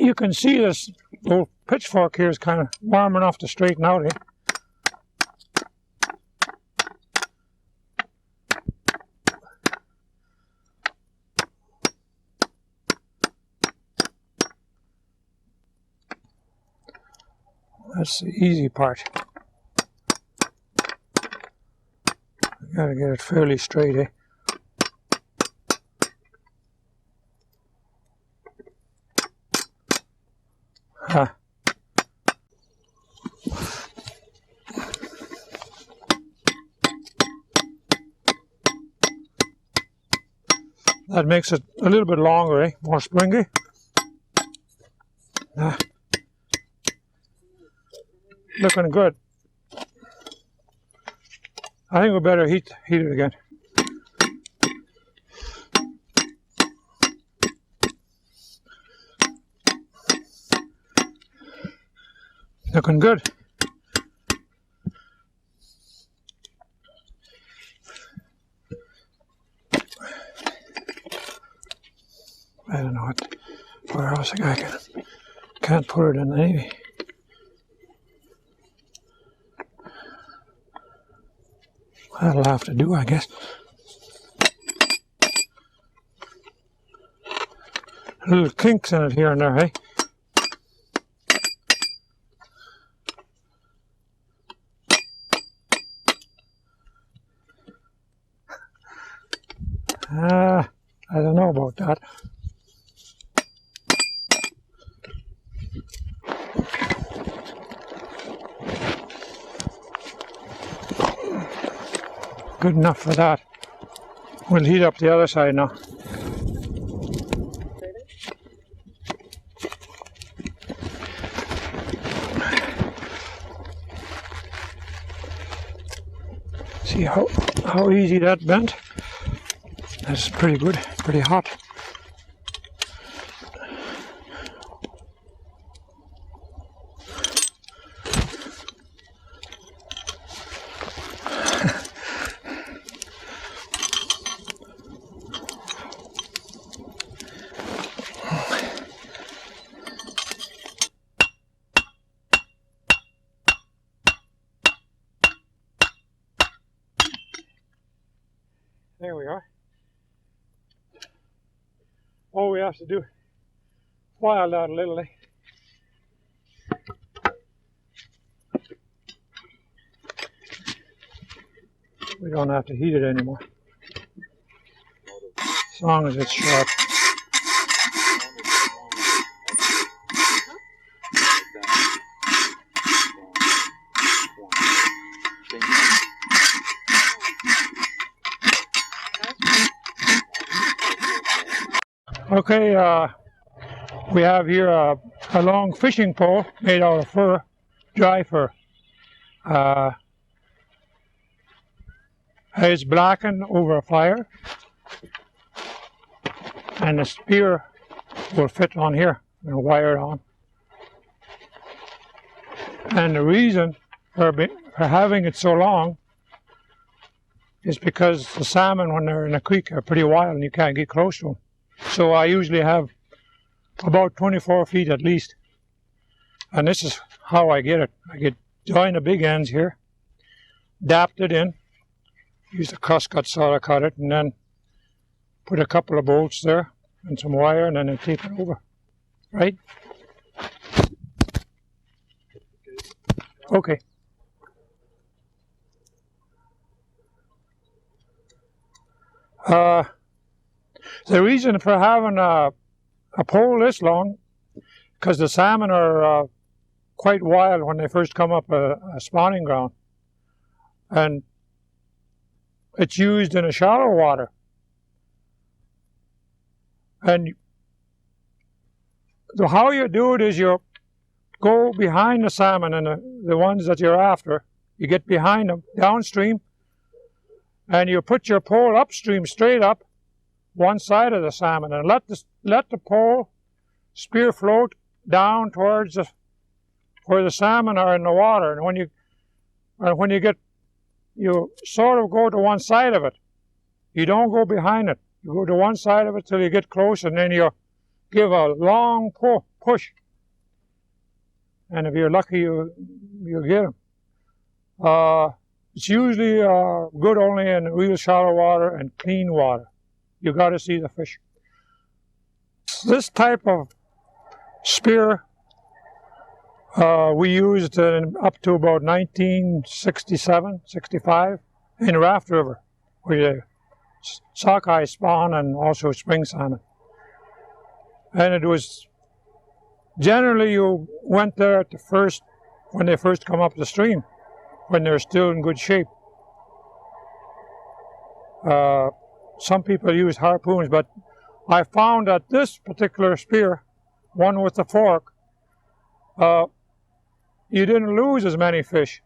You can see this little pitchfork here is kind of warm enough to straighten out, eh? That's the easy part. You gotta get it fairly straight, eh? That makes it a little bit longer, eh? More springy. Looking good. I think we better heat it again. Looking good. I don't know where else I can't put it in the Navy. That'll have to do, I guess. Little kinks in it here and there, hey? I don't know about that. Good enough for that. We'll heat up the other side now. See how easy that bent? That's pretty good, pretty hot. There we are. All we have to do is file that a little, eh? We don't have to heat it anymore, as long as it's sharp. Okay, we have here a long fishing pole made out of fur, dry fur. It's blackened over a fire, and the spear will fit on here and wire it on. And the reason for having it so long is because the salmon, when they're in the creek, are pretty wild and you can't get close to them. So I usually have about 24 feet at least. And this is how I get it. I join the big ends here, dapped it in, use the crosscut saw to cut it, and then put a couple of bolts there and some wire, and then I tape it over. Right? Okay. The reason for having a pole this long, because the salmon are quite wild when they first come up a spawning ground. And it's used in a shallow water. And how you do it is you go behind the salmon and the ones that you're after. You get behind them, downstream, and you put your pole upstream, straight up, one side of the salmon, and let the pole spear float down towards where the salmon are in the water. And when you sort of go to one side of it. You don't go behind it. You go to one side of it till you get close, and then you give a long push, and if you're lucky, you'll get them. It's usually good only in real shallow water and clean water. You got to see the fish. This type of spear we used up to about 1967, 65 in Raft River, where the sockeye spawn and also spring salmon. And it was generally you went there at when they first come up the stream, when they're still in good shape. Some people use harpoons, but I found that this particular spear, one with the fork, you didn't lose as many fish